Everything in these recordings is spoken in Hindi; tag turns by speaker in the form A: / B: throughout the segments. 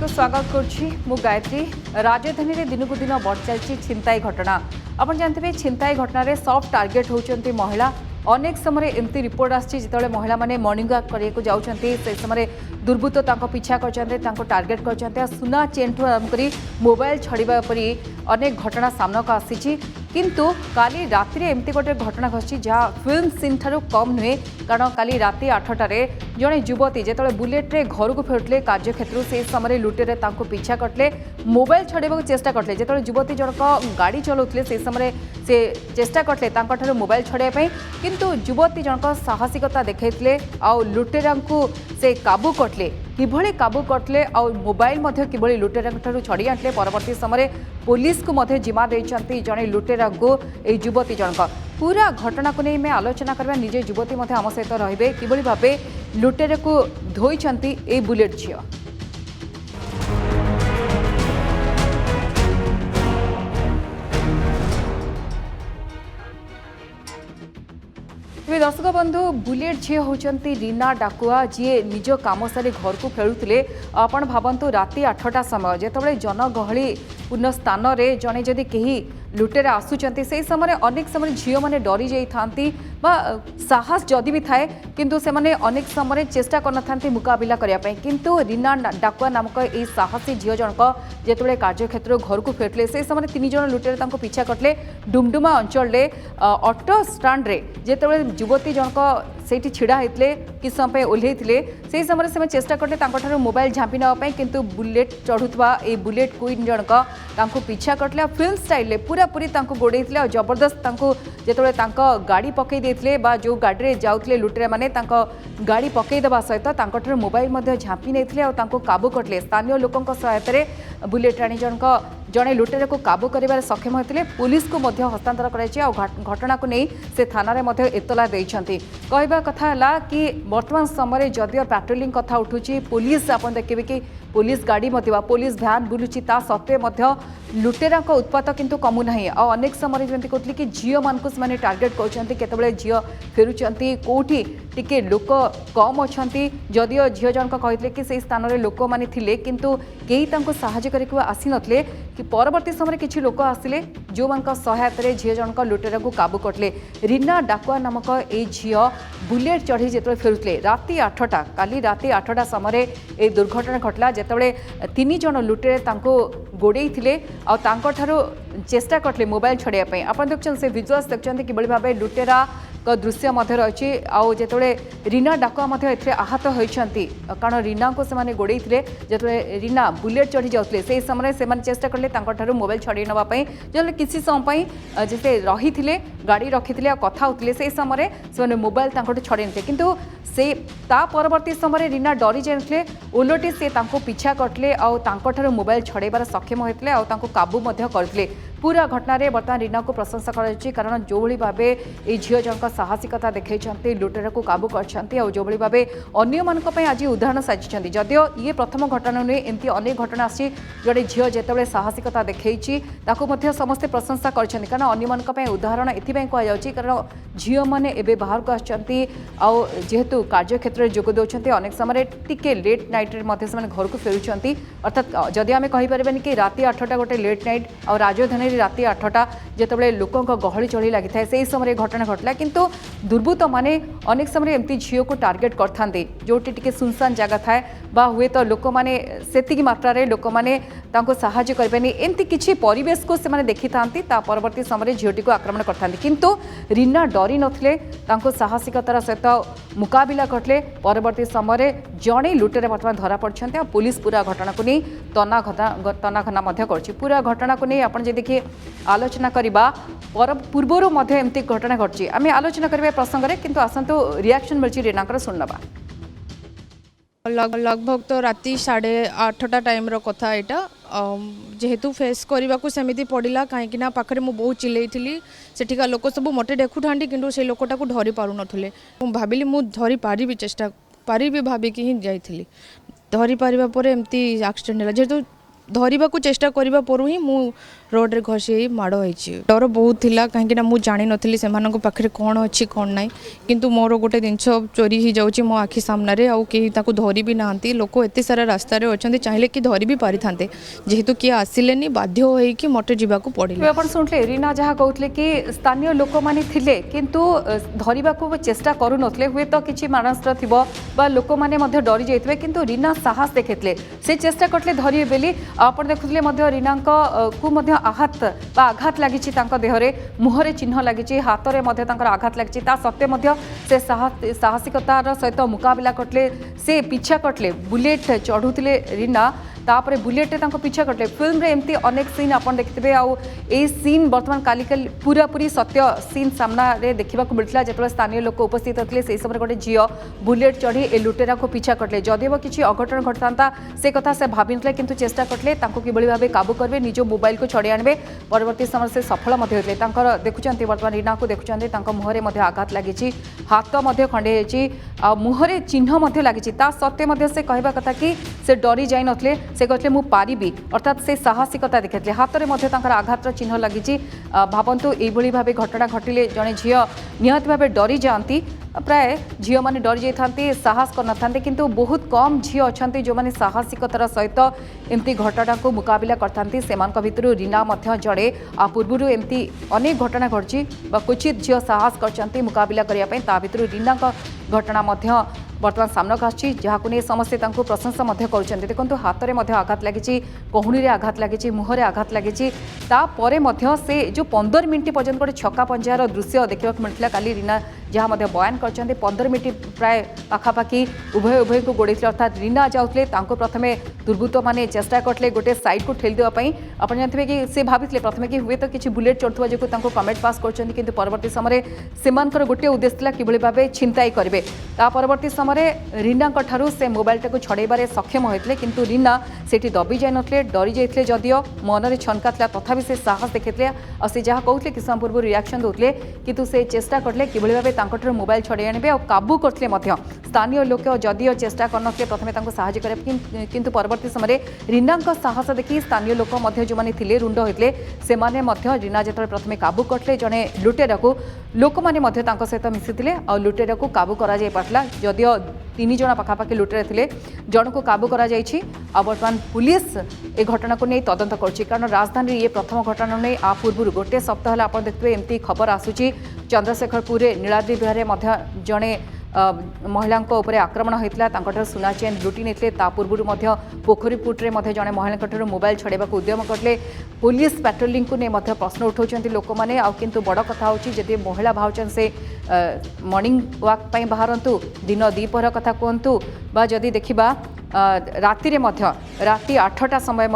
A: को स्वागत करुच्ची मु गायत्री। राजधानी में दिन को दिन बढ़ चलती छिनताई घटना। आप जानते छिनताई घटना रे सॉफ्ट टार्गेट होती महिला। अनेक समय एमती रिपोर्ट आसी जो महिला माने मॉर्निंग वॉक करने जाऊँगी से समय दुर्बृत्त पिछा कर टार्गेट कर सुना चेन ठू आरंभ कर मोबाइल छड़ा परी अनेक घटना सामना को आसी किंतु काली राति एमती गोटे घटना घटी जहाँ फिल्म सीन ठारू कम नुहे कारण काली राति 8टारे जड़े युवती जो बुलेट्रे घर को फेरुले कार्यक्षेत्र से समय लुटेरे पिछा करते मोबाइल छड़ा चेष्टा करते जो युवती जनक गाड़ी चलाउते से समय से चेष्टा करते मोबाइल छड़ाई किंतु युवती जनक साहसिकता देखते आउ लुटेरा से काबू करते किभली काबू करते आउ मोबाइल किभली लुटेरा छड़ी आनते परवर्ती समय पुलिस को जिम्मा देते जड़े लुटेरा को युवती जनक पूरा घटना को नहीं मैं आलोचना करवा निजे युवती आम सहित रे किभली भाव लुटेरा को धोइछंती ए बुलेट झियो। दर्शक बंधु बुलेट झी होती रीना डाकुआ जी निज काम सारी घर को फेरुले आपण भावतु राति 8टा समय जिते जनगहली पूर्ण स्थान में जड़े जदि कहीं लुटेरा आसुचंती से समय अनेक समय झील मैंने डरी जाती साहस जदि भी थाए किंतु से माने अनेक समय चेष्टा करना मुकाबिला करने किंतु रीना डाकुआ नामक यह साहसी झील जनक जिते कार्यक्षेत्र घर को फेरुले से समय 3 जन लुटेरा पिछा करते डुमडुमा अंचल ऑटो स्टाण्ड जिते युवती जनक से छिड़ा होते कि समय ओह्लैते से समय से चेष्टा करते मोबाइल झाँपी नापी किंतु बुलेट चढ़ुवा ये बुलेट क्वीन जनक पिछा करते फिल्म स्टाइल पूरा पूरी गोड़े जबरदस्त जिते गाड़ी पकई जो गाड़ी जाऊे लुटेरा मैंने गाड़ी पकईदेवा सहित मोबाइल झाँपी नहीं काबू करते स्थानीय लोकों सहायता बुलेट राणी जनक जड़े लुटेरा को काबू कर सक्षम होते पुलिस को हस्तांतर घटना को नहीं से थाना रे एतला देइछंती। कहवा कथा है कि वर्तमान समय जदियो पेट्रोलिंग कथा उठुची पुलिस आप देखिए कि पुलिस गाड़ी पुलिस भ्यान बुलूची ता सत्वे लुटेरा उत्पात किंतु कमुना अनेक समय जमी कहते कि झील मानक से टार्गेट कर झील फेरुंट कौटी टिके लोक कम अच्छा जदियो झील जनक कहते कि से स्थान में लोक मैंने थिले किंतु कई साहाय्य करने आसी नथिले कि परवर्ती समय किसी लोक आसिले जो सहायता झील जनक लुटेरा को काबू करते रीना डाकुआ नामक ये झील बुलेट चढ़ी जो फेरुले राति 8टा काली राति 8टा समय ये दुर्घटना घटला जिते 3 जन लुटेरे गोड़े चेष्टा करते मोबाइल छड़ाई आप देखते से विजुअल्स देखते कि भाव लुटेरा दृश्य रही आते रीना डाकुआ आहत होती कारण रीना को से गोड़े जो रीना बुलेट चढ़ी जाते से समय से चेष्टा कले मोबाइल छड़ाई नापी जो किसी समय जैसे रही थे गाड़ी रखी कथा होते से समय से मोबाइल छड़ाई नथे किंतु से परवर्ती समय रीना डरी जाते ओलटी से पिछा करते मोबाइल छड़ाइबार सक्षम होते काबू करते पूरा घटना रे बर्तमान रीना को प्रशंसा कारण जो भाव ये झील जनक साहसिकता देखते लुटेरा को काबू कर भाव अन्य आज उदाहरण साजिंट जदियो ये प्रथम घटना नुहे एमती अनेक घटना आसी जोड़े झील जिते साहसिकता देखी समस्ते प्रशंसा कर कारण अन्य उदाहरण एथपाई कहुच्छी कारण झील मैंने बाहर को आजेतु कार्यक्षेत्र में जोग दौरान अनेक समय टिके लेट नाइट्रे घर को फेरुंट अर्थात जदि आम कहीपर कि राति 8टा गोटे लेट नाइट और राजधानी राति 8टा जिते लोकों गहली चढ़ी लगी था से समय घटना घटला किंतु दुर्बृत्त माने अनेक समय एमती झील को टार्गेट करते जोटी टिके सुनसान जगह थाए बा हुए तो लोक मैंने से मात्रा लोक मैंने साहाय्य करें एमती किसी परिवेश को से देखी था परवर्ती समय झीलटी को आक्रमण करते किंतु रीना डरी नथिले साहसिकतार सहित मुकाबिला करते परवर्ती समय जड़े लुटेरा बर्तमान धरा पड़ते और पुलिस पूरा घटना को नहीं तनाघना कर पूरा घटना को नहीं आप देखिए आलोचना करवा पूर्वर एमती घटना घटी आम आलोचना करवा प्रसंग में किंतु आसतु रिएक्शन मिली रीना सुनवा
B: लगभग तो राति 8:30 टाइम कथा यहाँ जेहेतु फेस करने को सेमती पड़ा कहीं पाखे मुझे बहुत चिल्लई सेठिका लोक सब मत देखुटा कि से लोकटा को धरी पार नुले भाविली मुझे धरी पारि चेष्टा पारि भाविक ही जाइली धरी पारिबा परे एमती एक्सीडेंट है जेहेतु धरने को चेष्टा करने पर ही रोड रे घसी माड़ होई डर बहुत थिला कहीं ना मुझे जानी नथली से पाखे कौन अच्छी कौन ना किंतु मोर गोटे जिनस चोरी हो जाऊँगी मो आखि सामने आउ कहीं धरी भी ना लोक एत सारा रास्त चाहिए कि धरी भी पारि था जेहेतु किए आसिले बाध्य होगी मटे जावाक पड़े।
A: आप शुणुले रीना जहाँ कहते कि स्थानीय लोक मैंने थिले किंतु धरने को चेष्टा करुनथले हुए तो किसी मानसर थी लोक मैंने डरी जाइए किंतु रीना साहस देखते से चेष्टा करते धरिए बेली आप देखुले रीना को आहत आघात लगी देहरे मुहरे चिन्ह लगी हाथ में आघात लगी सत्वे से साहसिकतार सहित मुकाबला करते से पीछा करते बुलेट चढ़ुले रीना तापर बुलेट पीछा करते फिल्म रे एमती अनेक सीन आप देखिए आउ ए सीन बर्तमान काली पूरा पूरी सत्य सीन सामना रे देखा मिलता जो स्थानीय लोक उपस्थित होते से समय गोटे झील बुलेट चढ़ी ए लुटेरा को पीछा करते जदिव किसी अघटन घटता से कथा से भाभी ना कि चेष्टा करते कि भाव काबू करेंगे निज मोबाइल को छड़े आणवे परवर्ती समय से सफल होते देखुं बर्तमान रीना को देखुं मुहरे आघात लगी हाथ खंडे मुहरे चिन्ह लगी सत्वे से कहवा कथा कि से डरी जाई नथले से कहते मु पारिबी अर्थात से साहसिकता देखते हाथ में आघात चिन्ह लगी भावतु ये भाव घटना घटिले जड़े झील निहत भाव डरी जाती प्राय झील मैंने डरी जाते साहस कर किंतु बहुत कम झील अच्छा जो मैंने साहसिकतार सहित एमती घटना को मुकाबला करते भितर रीना जड़े आ पूर्व एमती अनेक घटना घटी क्वचित झील साहस कर मुकाबला करने भितर रीना घटना बर्तमान सामना आसी जहाँ नहीं समस्ते प्रशंसा कर देखो हाथ में आघात लगी कहूणी आघात लगी मुहरे आघात लगी से जो 15 मिनट पर्यंत गोटे छक्का पंजार दृश्य देखा मिलता काली रीना जहाँ बयान कर 15 मिनट प्राय पाखापाखि उभय को गोड़े अर्थात रीना जाऊे प्रथम दुर्बृत्त मैंने चेष्टा करते गोटे साइड को ठेली देवाई आप जानते कि से भाई प्रथम कि हुए तो किसी बुलेट चढ़ुवा जो कमेंट पास कर परवर्ती समय से गोटे उद्देश्य था कि भाव छिनताई करेंगे परवर्ती समय रीना ठारू से मोबाइल टाक छड़ाइबार सक्षम होते किंतु रीना से दबी जाई नथले डरी जाइए जदियो मनरे छनका था तथापि से साहस देखते और से जहाँ कहते कि समय पूर्व रिएक्शन देते किंतु से चेष्टा करते कि भाव मोबाइल छड़े आणवे और काबू करते स्थानीय लोक जदियो चेष्टा करनथले प्रथमे साहाय्य करे किंतु परवर्ती समय रीना साहस देखि स्थानीय लोक जो मैंने थिले रुंड होते से रीना जो प्रथमे काबू करते जड़े लुटेरा को लोक मैंने सहित मिसी और लुटेरा को काबू करा पारला जदियो 3 जण पाखापाखि लुटेरा थिले जन को काबू करा बर्तमान पुलिस ए घटना को नहीं तदंत कर कारण राजधानी ये प्रथम घटना नहीं आ पूर्व गोटे सप्ताह आप देखिए एमती खबर आसूची चंद्रशेखरपुर नीलाद्री विहार जड़े महिला आक्रमण होता सुना चेन लुटि नहीं पूर्व पोखरीपुटे जड़े महिला मोबाइल छड़ाइबा उद्यम करते पुलिस पेट्रोलिंग को नहीं प्रश्न उठाउछन्ति लोक मैंने आंतु बड़ कथा होती महिला भावचन से मॉर्निंग वॉक बाहरतु दिन दीपहर कथा कहतु जदि देखा राति राति 8टा समय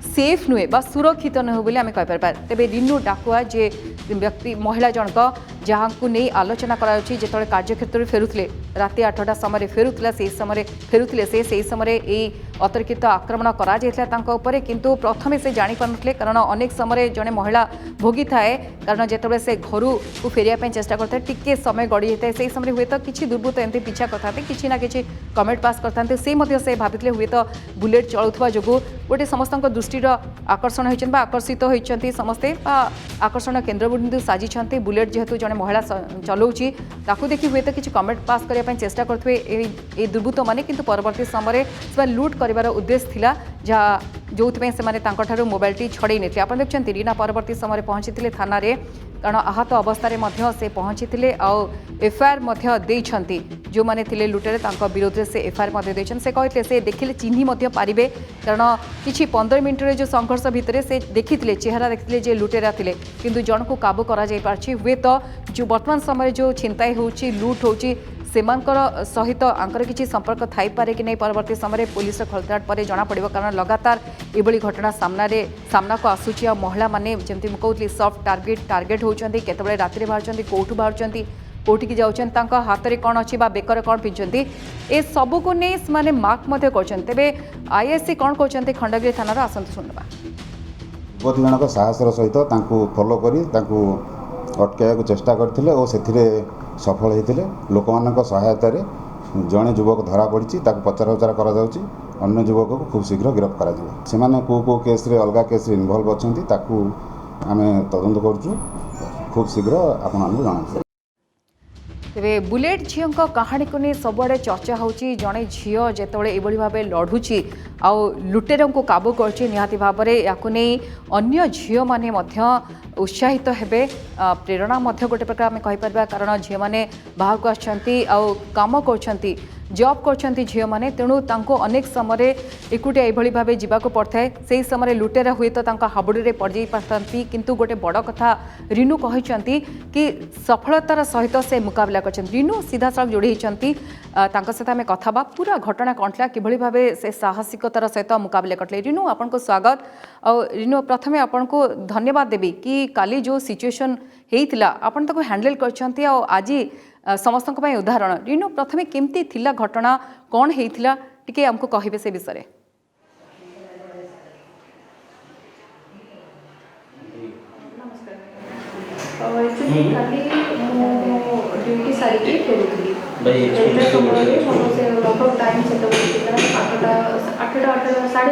A: सेफ नुहे सुरक्षित नुहे बोली आम कहीपर तेज रिन्नू डाकुआ जे व्यक्ति महिला जनक जहाँ को नहीं आलोचना जो कार्यक्षेत्र फेरुले राति 8टा समय फेरुला से समय फेरुले से समय ये अतर्कित आक्रमण कर किंतु प्रथमे से जापारे कारण अनेक समय जड़े महिला भोगी थाए कारण जिते से घर को फेरिया चेष्टा करते टिके समय गड़ी जाए से समय हुए तो किसी दुर्बृत्त एमती पीछा करते किसी ना कि कमेंट पास करते से भाभी हुए तो बुलेट चलुवा जो गोटे समस्त दृष्टि आकर्षण होती आकर्षित होती समस्ते आकर्षण केन्द्रबिंदु साजिंट बुलेट जेहेतु जड़े महिला चलाऊँगी ताकू देखी हुए तो किसी कमेंट पास करने चेष्टा करते दुर्बृत्त मैंने किंतु परवर्ती समय लुट कर उद्देश्य थिला जहाँ जो से मोबाइल टी छड़े नहीं आप देखते रीना परवर्ती समय पहुंची थाना रे कारण आहत अवस्था से पहुंची एफआईआर देइछंती जो माने थिले लुटेरे विरोध से एफआईआर से कहते से देखिले चिन्ह पारे कारण किसी 15 मिनट जो संघर्ष भितर से देखी चेहरा देखते जे लुटेरा थिले किंतु जन को काबू करा जाई पारछि हुए तो जो वर्तमान समय जो छिनताई होची लुट होची सेमानकर सहित आंकर किसी संपर्क थाई पारे कि नहीं परवर्ती समय पुलिस खलताट पर जना पड़ो कारण लगातार ये घटना सामना को आसूची महिला माने जमती कहती सफ्ट टार्गेट होती केतबेले राति बाहर कौटू बाहर कौटिकी जाऊँ हाथ में कौन अच्छी बेकर कौन पिंधि ए सबू को नहीं से मार्क कर आईएससी कौन कहते खंडगिरी थाना आसतु शुणा
C: युवती जनक साहसर सहित फॉलो कर अटकाइक चेष्टा करते और से सफल होते लोक मान सहायतार जड़े युवक धरा पड़ी पचरा उचरा कर अन्य युवक को खूब शीघ्र गिरफ्त करा से को केस रे अलग केस इनवल्व अच्छी ताकू आम तदंत करूँ खूब शीघ्र आपण जन
A: तेरे बुलेट झील कहानी को नहीं सबुआड़े चर्चा होची जड़े झील जिते ये भाव लड़ुची आउ लुटेर को काबू करछि निहाती भाव में या अन्य झील माने उत्साहित हेबे प्रेरणा गोटे प्रकार आम कहीपर कारण झील मैंने बाहर को आउ काम कर जॉब करछंती झील माने तेणु तांको अनेक समय एकुटिया एभली भावे जीवाको पड़थाए से समय लुटेरा हुए तो तांका हाबुड़ी पड़ जाई पारथंती किंतु गोटे बड़ कथा रिनू कहिसंती कि सफलतार सहित से मुकाबला करछंती रिनू सीधा साफ जोड़ी होती सहित आम कथा बा पूरा घटना कणला किभली भावे से साहसिकतार सहित मुकाबला करले रिनू आपनको स्वागत और रिनू प्रथमे आपनको धन्यवाद देबी कि काली जो सिचुएशन हेइतिला आपण ताको हैंडल करछंती और आज समस्त उदाहरण रिनू प्रथमे केमती थिला घटना कौन हेइथिला टिके हमको कहिबे से विषय
D: एक्चुअली काली ड्यूटी सारी के फेरुथली समय से लगभग टाइम से तो आठटा साढ़े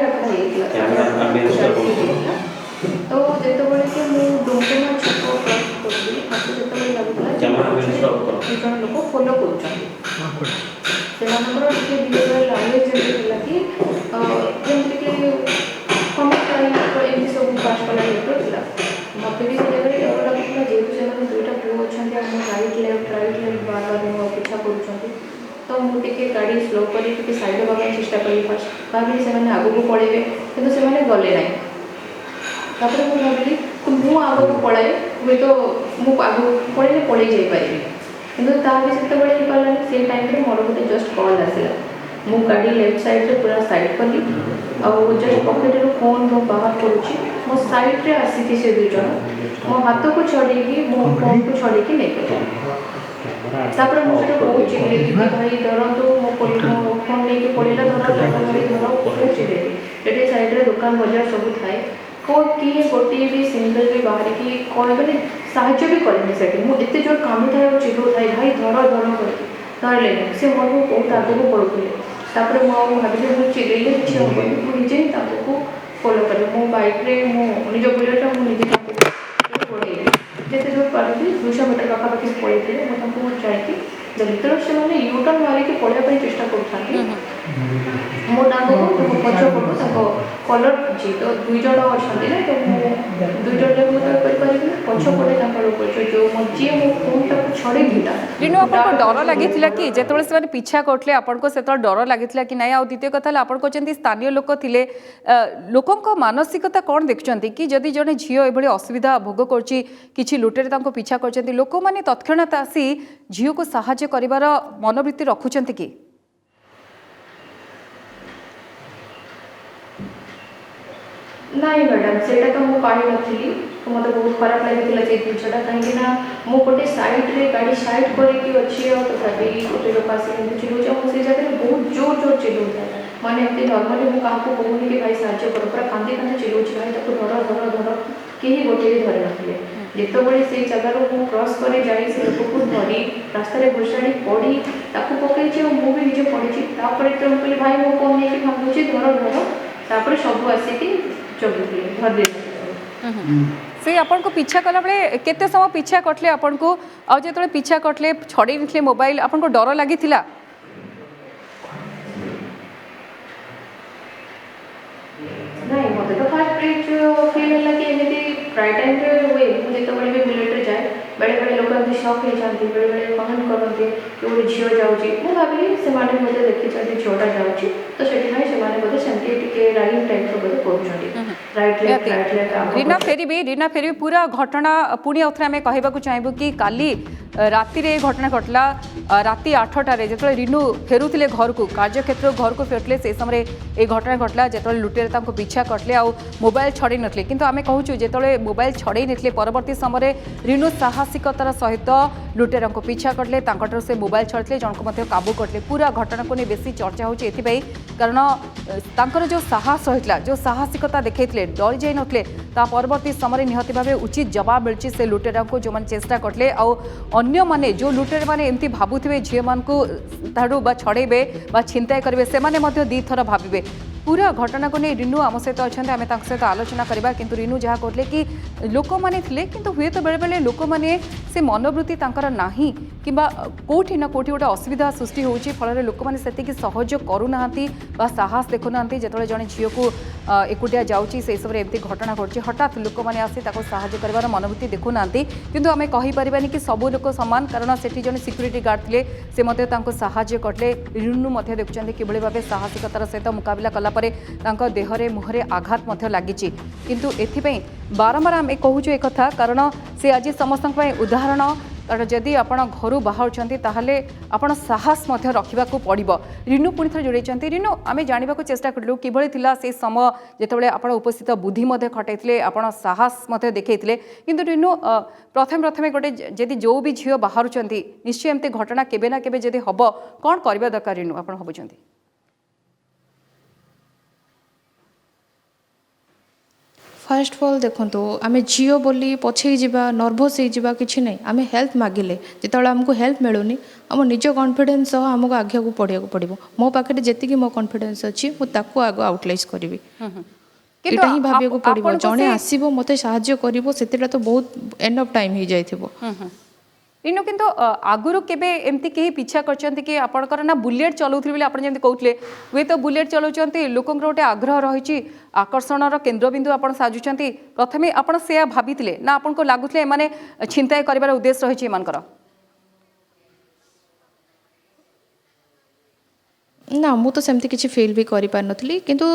D: तो जितेबाला कि डुमडुमा छक क्रॉस करी लगुला जन लोक फॉलो कर बिहेवियर लैंग्वेज कि एमती सब पास कला मत भी से जगह डर लगुला जेहतु से दुईटा पुओ अच्छा राइट लेफ्ट बार बार मुझे अपेक्षा कर तो मुझे गाड़ी स्लो कर साइड होगा चेष्टा करी फर्स्ट भाभी से आगू पड़े कि गले ना तापर मुझे भाविली मु आग को पलाए हुए तो मुझे आग पड़े पड़े जापारि कि ताकि से पारानी से टाइम मोर गोटे जस्ट कॉल आसला मु गाड़ी लेफ्ट साइड रे पूरा साइड कली और जस्ट पॉकेट रो फोन रो बाहर करूची मो साइड रे आसी से दुई जन मो हाथ को छड़ेकी मो फोन को छड़ेकी नहीं तापर मुझे बहुत चिल्ले कि भाई धरतु मो फोन लेके पड़ेगा धर चिल्ले साइड रे दुकान बजार सब थाए किए गोटे भी सिंगल भी बाहर की कौन मैंने साहाଯ୍य भी करें से मुझे जोर काम था चिल्लू था भाई धर धर करले से मोर को बहुत आगे को पड़ुले मुझे भाभी चिल्ले किसी हम मुझे ही फॉलो करें मो बाइक रे मो निज बुलेट मुझे बढ़े जिते जोर पार्टी 200 मीटर पाखापाखि पड़े मुझे जाकि भर से यूटर्न मारिक पढ़ाई चेष्टा कर मो डाक को पछपटू कलर जी तो दुई जन अच्छा ना तो दुई जन पछपटे जो जी मो फोन छड़े
A: रिनू आपको डर लगी कि जिते से पीछा करते आपको से डर लगी कि ना द्वितीय कथा आप कहते स्थानीय लोक थे लोकों मानसिकता कौन देखुं कि जदि जड़े झील ये असुविधा भोग कर लुटेरे पीछा कर लोक मैंने तत्क्षणात आसी झील को साहाय्य करिवार मनोवृत्ति रखुंट कि
D: नहीं मैडम से तो मुझे पाई नी तो मतलब बहुत खराब लगी जिनसा कहीं गोटे साइड रे गाड़ी साइड करके अच्छी तथापि गोटे लोक आस चिल्लू से जगह बहुत जोर जोर चिल्लू था मैंने एमती नर्माली मुझे क्या कहूनी कि भाई साहय कर पूरा कांदी कांदी चिल्लू भाई ताको धर धर धर कहीं गोटे भी धरी नथिले जितेबाला से जगार मुझे क्रॉस कर जाए से लोक को धरी रास्ता घोषाड़ी पड़ी ताको पकई मुझे निजे पड़ी तो कहली भाई मो फोन नहीं भांगुची धर धर सब आसिक जगुले धर
A: से आपन को पीछा कला बेले केते समय पीछा करले आपन को आ जेतले पीछा करले छड़ी निखले मोबाइल आपन को डर लागि थिला
D: नहीं मते तो फर्स्ट पेज फील होला कि एमिति प्राय टाइम रे हुए मुझे तो बड़े मिलिटरी जाए बड़े बड़े लोग एमती शॉक हो जाती बड़े बड़े कमेंट करते कि गोटे झील जाऊँगी मुझे भाविली से मत देखी झीलटा जाऊँगी तो से बोधे सेमती राइट टाइप
A: रीना फेरबी पूरा घटना पुणी आउ थे कहवाक चाहबू कि काली राति रे घटना घटला राति 8टारे जो रिनू फेरुले घर को कार्यक्षेत्र घर को फेरुले से समय ये घटना घटला जो लुटेरे पीछा करते आउ मोबाइल छड़े नथिले किंतु आमे कहूँ जो मोबाइल छड़े नथिले परवर्ती समय रिनू साहसिकतार सहित लुटेरा को पीछा करते से मोबाइल छड़ते जनक काबू करते पूरा घटना को नहीं बेसी चर्चा होची एथिपाई कारण तांकर जो साहस होता जो साहसिकता देखते डरी जाई नथिले ता परवर्ती समय निहती भाव उचित जवाब मिली से लुटेरा को जो मैंने चेष्टा करते अन्य माने जो लुटेरे माने एमती भाबु भावुवे झील मानू छड़े छिनताई करेंगे से दी थर भावे पूरा घटना को नहीं रिनू आम सहित अच्छा आम सहित आलोचना करवा किंतु रिनू जहाँ कहते कि लोक मैंने किंतु हुए तो बेले बेले लोक मैंने से मनोवृत्ति ना कि कौटी ना कौटी गोटे असुविधा सृष्टि होची फल लोक मैंने से सहज करूना साहस देखुना जो जड़े झील को एकुटिया जाऊँगी से सब एमती घटना घटी हठात लोक मैंने आसी साहाय्य कर मनोवृत्ति देखुना किंतु आम कहीपरि कि सबू लोक सामान कारण से जड़े सिक्यूरीटी गार्ड थे से साहाय्य करते रिनू देखुं किभली भाव साहसिकतार सहित मुकाबला कला देहरे मुहरे आघात लगी किंतु एथिपाई बारंबार आम कहूँ एक कथा कारण से आज समस्त उदाहरण कारण जदि आपण घर बाहर ताहले आपण साहस रखा पड़ो रिनू पुणी थे जोड़े रिनू आम जानवा चेष्टा करूँ किभली से समय जितेबाला आप उपस्थित बुद्धि खटाई आपण साहस देखते किंतु रिनू प्रथम प्रथम गोटे जदि जो भी झील बाहर निश्चय एमती घटना केबे ना केबे जदि हम कौन करवा दरकार रिनू आप भावुं
B: फास्ट अफ ऑल देखो आम झील बोली पछे जावा नर्भस हो कि ना आम हेल्प मागिले जिते आमको हेल्प मिलूनी आम निज कॉन्फिडेंस आमको आगे को पढ़ा पड़ो मो पाखे जी मो कॉन्फिडेंस अच्छी मुझे आग आउटलाइज करी यहाँ ही भाविया पड़ो जड़े आसो मत साहय कर तो बहुत एंड ऑफ टाइम हो जाए
A: रिनू किंतु आगुरी केबे एमती कहीं पीछा करछंती कि आपणकर ना बुलेट चलाउथि बोली आपण जेमती कहउथले वे तो बुलेट चलाउछंती लोकंकर गोटे आग्रह रहिछि आकर्षणर केन्द्रबिंदु आपण साजुछंती प्रथमे आपण से भाबिथिले ना आपनको लागुथले माने छिनताई करिवार उद्देश्य रहिछि मानकर
B: ना मु तो सेमती किसी फील भी करि पार नथली किंतु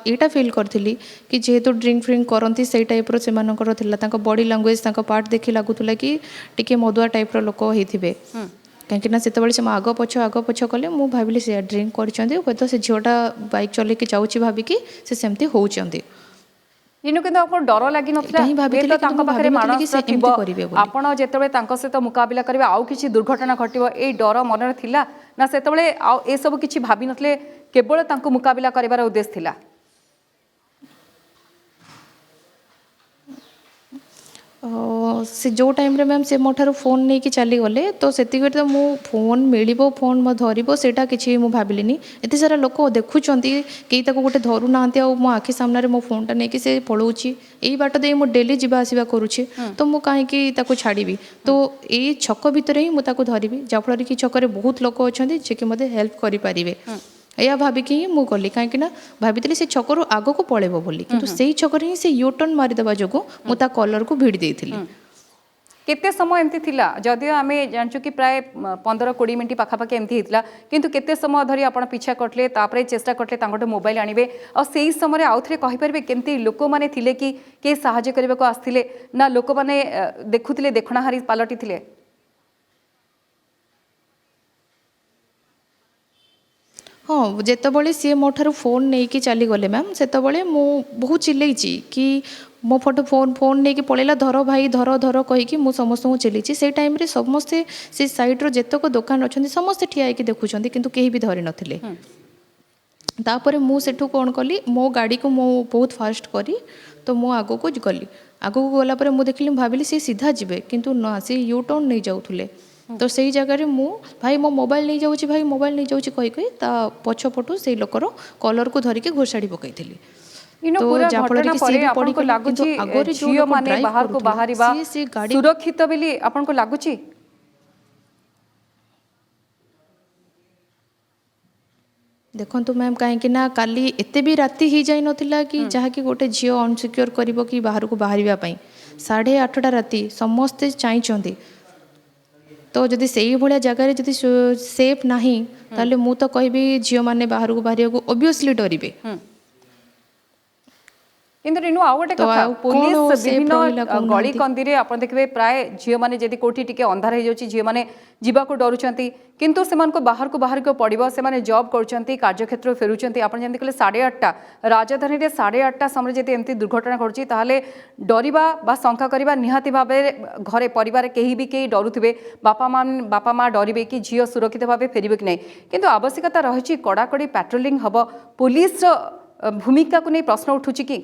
B: एटा फील करथली कि जेहेतु ड्रिंक फ्रिंक करती से टाइप रो सेमानकर थिला तांका बॉडी लैंग्वेज तांका पार्ट देखि लागुतला कि टिके मदुआ टाइप रो लोक होइथिबे कहीं ना सेतबेले से आग पछ कले मु भाबिली से ड्रिंक करछंती तो से झियोटा बाइक चले कि जाउची भाबिकी से सेमती होउचंती
A: रिनू किंतु आपको डर लगी आपण जेतेबेले तांको सहित मुकाबला करिवे आउ किछि दुर्घटना घटिबो ए डर मनरे थिला ना सेतेबेले ए सब किछि भाबी नथले केवल तांको मुकाबला करिवार उद्देश्य थिला
B: से जो टाइम रे मैम से मोठार फोन नहीं कि चली गले तो से तो मु फोन मिलिबो फोन मो धरिबो सेटा किछि मु भाबिलिनी एते सारा लोक देखुचंती केई ताको गोटे धरु नांती आ मो आखि सामने रे मो फोन टा नहीं कि से पळौची एई बाट दे मो डेली जिबा आसीबा करूची तो मु काहे कि ताको छाड़ीबी तो एई छक भीतर ही मु ताको धरिबी जा फल कि छक रे बहुत लोक अछंती जे कि मते हेल्प करि परिबे या भाविकी ही मुझे गली कहीं भाभी से छकरू आग को पलैब बोली किंतु से छकर ही से यूटर्न मारिदेवा जो मुझे कलर को भिड़ देती
A: केते समय एमती थिला जदियो आमे जानचु कि प्राय 15-20 मिनिट पाखापाखि एमती हितला किंतु केते समय धरी आपण पीछा करले तापरे चेष्टा करले तांगटे मोबाइल आनिबे आ सेही समय आउथरे कहि परबे केमती लोक माने थिले कि के सहाय्य करबा को आस्थिले ना लोक माने देखुथिले देखणा हारी पालटी थिले
B: हाँ जितेबाला सी मो ठार फोन नहीं कि चली गले मैम से मु बहुत चिल्लई कि मो फोटो फोन फोन नहीं कि पलैला धर भाई धर धर कहीकि मु समस्त चिल्लई से टाइम रे समस्ते से साइड रो जेतक दुकान अच्छा समस्ते ठिया होकर देखुं किंतु केही भी धरी नथिले तापर मु सेठू कौन कली मो गाड़ी को मु बहुत फास्ट करी तो मु आगो को गली आगो को गला पर मु देखली भाविली सी सीधा जिबे किंतु ना सी यू टर्न नहीं जाउथुले तो सही जगह मु भाई मो मोबाइल नहीं जाऊँगी भाई मोबाइल नहीं जाऊँगी कही ता पछपटू से लोकर कलर को धरिकी घोषाड़ी पकई
A: सुरक्षित बोली आपको लगुच
B: देखो मैम कहीं ना काली एते भी राति ही जाई नथिला कि जहाँकि गोटे झील अनसिक्योर करिवो कि बाहर को बाहरिया पई 8:30 राति समस्ते चाहते तो जदि से भाया जगार जदि सेफ ना ताले मु तो कहि झील मैंने बाहर को बाहर को ओबियसली डरबे
A: किंतु रिनू आउ गोटे कथा पुलिस विभिन्न गली कंदी रे आपण देखबे प्राय झील माने जदि कोठी टिके अंधार हो जाउची झील माने जीवा को डरुचंती किंतु सेमान को बाहर को पड़िबो से माने जॉब करचंती कार्यक्षेत्र फेरुचंती आपण जेंति कहले 8:30 राजधानी रे 8:30 समय जदि एमती दुर्घटना घटची ताहले डरिबा बा शंका करिबा निहाती भाबे घरे परिवार केही भी केही डरुथिबे बापा माँ डरिबे कि झील सुरक्षित भाबे फेरिबे कि नै किंतु आवश्यकता रहिछि कड़ाकड़ी पेट्रोलिंग हबो पुलिस भूमिका को नै प्रश्न उठुछि कि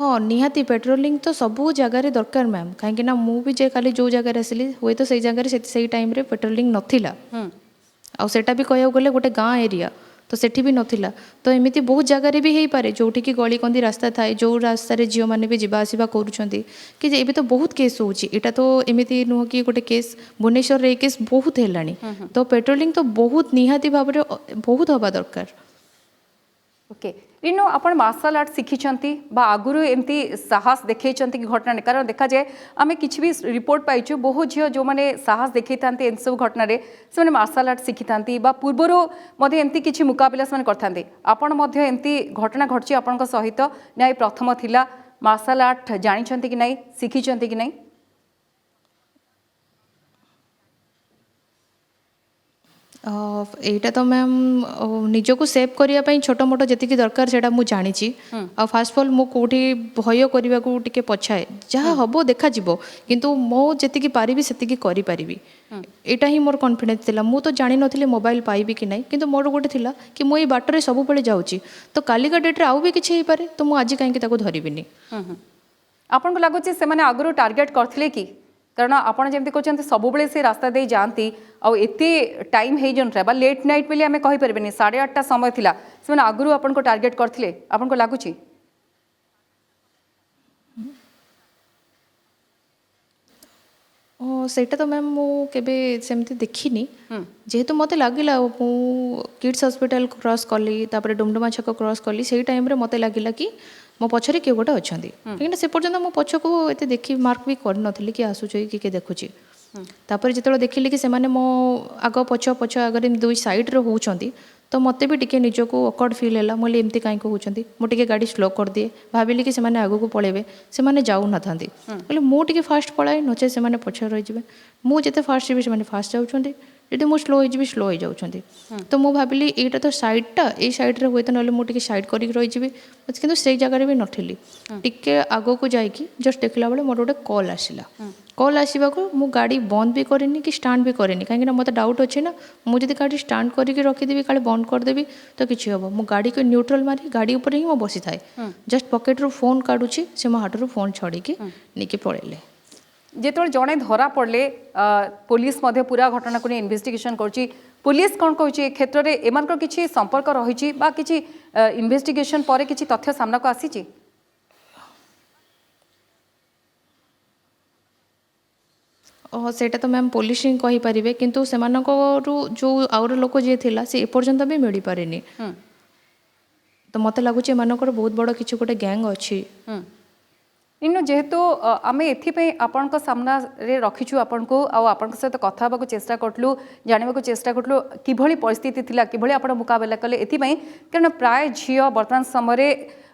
B: हाँ निहाती पेट्रोलिंग तो सबू जगार दरकार मैम कहीं मुझे जे काली जो जगार आसली हुए तो जगार से टाइम रे पेट्रोलिंग नथिला आउ सेटा भी कहया गले गोटे गाँ एरिया तो सेठी भी नथिला तो एमती बहुत जगार भी हो पारे जोठी की गली कंदी रास्ता थाए जो रास्तार झील मैंने भी जावा आसवा करुँच कि एबे तो बहुत केस होटा तो एमती नुह कि गोटे केस भुवनेश्वर रे केस बहुत है तो पेट्रोलिंग तो बहुत निहाती भाव बहुत हवा दरकार।
A: ओके रिनु आपण मार्शल आर्ट शिखिछंती बा आगुरु एमती साहस देखैछंती कि घटना ने कारण देखा जाए आमे किछि भी रिपोर्ट पाइछु बहुत झियो जो माने साहस देखैथांते एन सब घटना रे से माने मार्शल आर्ट शिखिथांती बा पूर्वरो मध्ये एमती किछि मुकाबला से माने करथांते आपण मध्ये एमती घटना घटछि आपनका सहित न्याय प्रथम थिला मार्शल आर्ट जानिछंती कि नै शिखिछंती कि नै
B: एटा तो मैम निजको सेव करने छोट मोट जी दरकार से मुझे जानी फास्ट ऑल मु कौटी भय करने को टिके पछाए जहाँ हम देखा किंतु मो जी पारि से करी एटा ही मोर कॉन्फिडेंस थिला मु तो जानी नथिले मोबाइल पाइबी कि नहीं किंतु मोर गोटे थिला कि मु ई बाटर सब बेले जाऊँगी तो कालिका डेट्रे आउ भी किसी पारे तो मु आज कहीं धरबिनी
A: आपन को लगुच से माने आगुरु टार्गेट करथिले कि कारण आपड़ जमी कहते सब से रास्ता दे जाती आते टाइम हो जाता बा लेट नाइट बोली आम कहीपर 8:30 समय थिला से आगुरी आपन को टार्गेट करथिले आपन को लगुच
B: सेटा तो मैम मुझे देखनी जेहेतु मत लगिला किड्स हॉस्पिटल क्रॉस कली डुमडुमा छक क्रॉस कली से टाइम रे मत लगिला कि मो पछरे किए गोटे अच्छा कहीं से पर्यटन मो पछ को एत देखी मार्क भी करनी कि आसूच कि देखुची तापर जो देखिली कि सेमाने मो आग पछ पछ आगे दुई सैड्रे होती तो मत भी टिके निजको अकवर्ड फील है मुझे एमती कहीं होती मुझे गाड़ी स्लो कर दिए भाविली कि सेमाने आगू पलैबे से जाऊ न था मुझे फास्ट पलाए नचे से पछ रही मुझे फास्ट जी से फास्ट जाऊँगी यदि मुझे स्लो हो स्लो हो जाऊँगी तो मुझे भाविली यहाँ तो सैड्टा ये सैड्रे हुए तो ना मुझे सैड कर रही कि से जगार भी नी टिके आग को जाकि जस्ट देखला बेले मोर गोटे कॉल आसला कॉल आसवा को मु गाड़ी बंद भी करेनि कि स्टार्ट भी करेनि कहीं मत डाउट अच्छे ना मुझे गाड़ी स्टार्ट करके रखीदेवी काले बंद करदेवी तो किसी हम मु गाड़ी को न्यूट्रल मारी गाड़ी उपर ही बसी थाए जस्ट पकेट रू फोन काढ़ुची से मो हाथ रू फोन छड़ी नहीं पड़े
A: जेतोल जड़े धरा पड़े पुलिस पूरा घटना को इन्वेस्टिगेशन करुच्ची पुलिस कौन कहूँ क्षेत्र में एम किसी संपर्क रही कि इन्वेस्टिगेशन पर किसी तथ्य सामना को आसी
B: सेटा तो मैम पुलिस ही कहींपारे किंतु से जो आउर लोक जी थी सी एपर्यंत भी मिल पारे तो मत लगुच बहुत बड़ किसी गोटे गैंग अच्छी
A: इनु जेहेतु आम एपाई आपण सामना रे रखीचु आपण को आपण सहित कथा होगा चेष्टा करूँ जानवा चेष्टा करूँ किभली परिस्थिति थिला किभली आपण मुकाबला कले एथिपाई कारण प्राय झील वर्तमान समय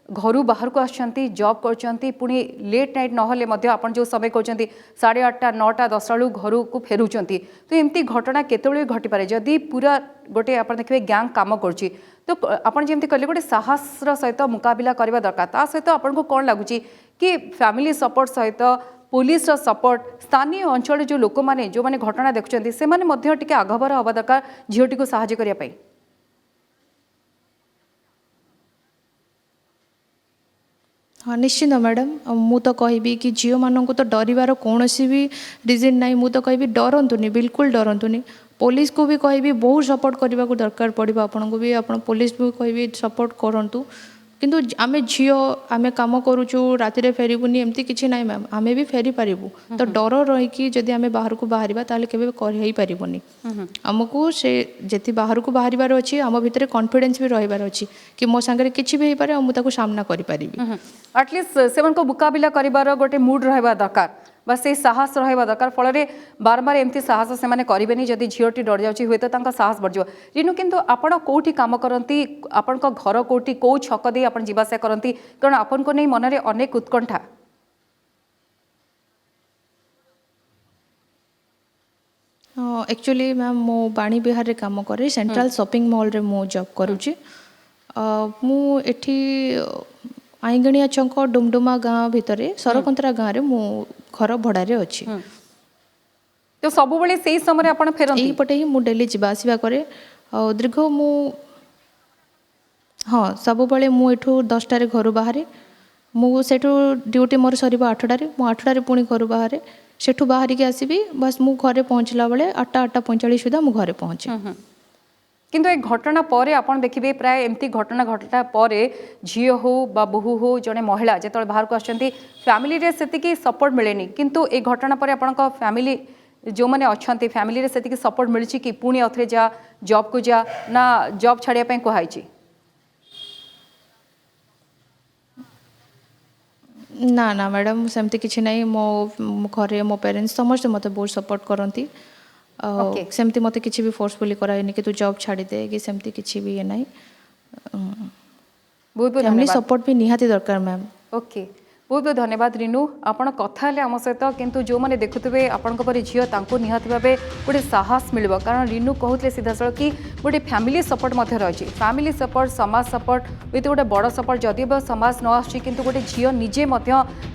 A: घर बाहर को आसछंती जॉब करछंती पुणी लेट नाइट नहले मध्य आपण जो समय कहते 8:30 9टा 10 बेलू घर को फेरुचंती तो एमती घटना केतबेले घटी पारे जदि पूरा गोटे आप देखिए गैंग काम करुच्ची तो आपड़ जमी कहले गोटे साहसर सहित मुकाबला करने दरकार ता सहित आपन को कौन लगुच कि फैमिली सपोर्ट सहित पुलिस सपोर्ट स्थानीय अंचल जो लोक मैंने जो मैंने घटना देखुं से मैंने आगभर हवा दरकार झीटी को साहाय्य करने
B: हाँ निश्चिंत मैडम मु तो कहबी कि झील मानक तो डरबार कौन भी रिजन ना मु तो कहबी डरतुनि बिल्कुल डरतुनि पुलिस को भी कहबी बहुत सपोर्ट करने को दरकार पड़ो आपन को भी आप पुलिस भी कहबी सपोर्ट करूँ किंतु आमे झील आमे काम करुचु राति फेरबुनि एमती किसी ना मैम आमे भी फेरी पारिबु तो डर रही जदि आमे बाहर को बाहर ताले केबे करही पारिबुनि आमको से जति बाहर को बाहर अच्छी आम भितर कॉन्फिडेंस भी रहिबार अच्छी कि मो सांगरे किछि भी पारे मु ताको सामना करि परिबि
A: एटलिस्ट सेवन को मुकाबला करिबार गोटे मूड रहबा दरकार बस से साहस रहा दरकार फल बार बार एमती साहस से करेनि जदि झीटी डर जाऊँगी हुए तो साहस बढ़ जाए रिनु किंतु आपण कौटी काम करती आपण घर कौटी कौ छक दे आप जावासा करती कारण आपन को नहीं मन में अनेक उत्कंठा
B: एक्चुअली मैम मो बाणी बिहार रे काम करे सेंट्रल शॉपिंग मॉल रे मो जॉब करुच्ची मु एठी आईगणिया चंक डुमडुमा गाँव भितर सरकंतरा गाँव रे मो घर भड़ारे अच्छी
A: तो सब बेले से समय आप फेरती
B: पटे ही मु डेली जावा आसवा करे दीर्घ मु हाँ सब बेले मु एठू 10टारे घर बाहर मुझे ड्यूटी मोर सर 8टारे मु 8टारे पुणी घर बाहर सेठू बाहर की आसबि बस मु घरे पहुँचला बेले 8:45 सुधा मु घरे पहुँचे।
A: किंतु एक घटना पर आपण देखिए प्राय एमती घटना घटना पर झील हो बा बोहू हो जड़े महिला जो बाहर को आसती फैमिली रे सेतिकी सपोर्ट मिलेनी किंतु ए घटना पर आपण फैमिली जो मैंने अच्छा फैमिली रे सेतिकी सपोर्ट मिली कि पुणी अथरे जा जॉब को जा ना जॉब छाड़िया कहुई?
B: ना ना मैडम सेमती किसी नहीं मो घरे मो पेरेंट्स समस्त मते बहुत सपोर्ट करती सेमती मते किसी भी फोर्सफुली कराएनि कि तू जॉब छाड़ी दे कि सेमती किसी भी ये नहीं
A: बहुत बहुत
B: फैमिली सपोर्ट भी निहाती दरकार मैम।
A: ओके बहुत बहुत धन्यवाद रिनू आपण कथा आम सहित किंतु जो मैंने देखुवे आपण झील निहाती भाव गोटे साहस मिल कारण रिनू कहते सीधा सड़क कि गोटे फैमिली सपोर्ट रही फैमिली सपोर्ट समाज सपोर्ट विथ गोटे बड़ सपोर्ट जदि समाज न आसुची किंतु गोटे झील निजे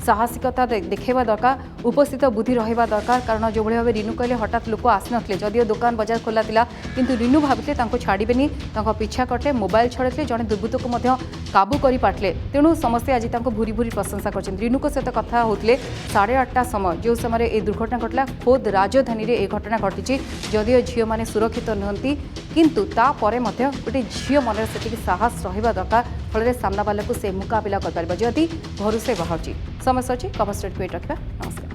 A: साहसिकता देखा दरकार उपस्थित बुद्धि रहा दरकार कारण जो भाव रिनू कहले हठात लोक आसी नथिले जदिओ दुकान बजार खोला थिला किंतु रिनू भाविले छाड़बेनी पिछा कटे मोबाइल छड़े जड़े दुर्बृत्त को काबू कर पारे तेणु समस्ते आज भूरी भूरी प्रशंसा कर रिनू सहित कथा होते 8:30 समय जो समय ये दुर्घटना घटला खोद राजधानी में यह घटना घटी जदिओ झील मैंने सुरक्षित नुहति किंतु तापर गोटे झील मन से साहस रहा दरकार फल सामना वाला को से मुकाबिला कर जदि घर से बाहर समय सची कवर स्टेट रखा। नमस्कार।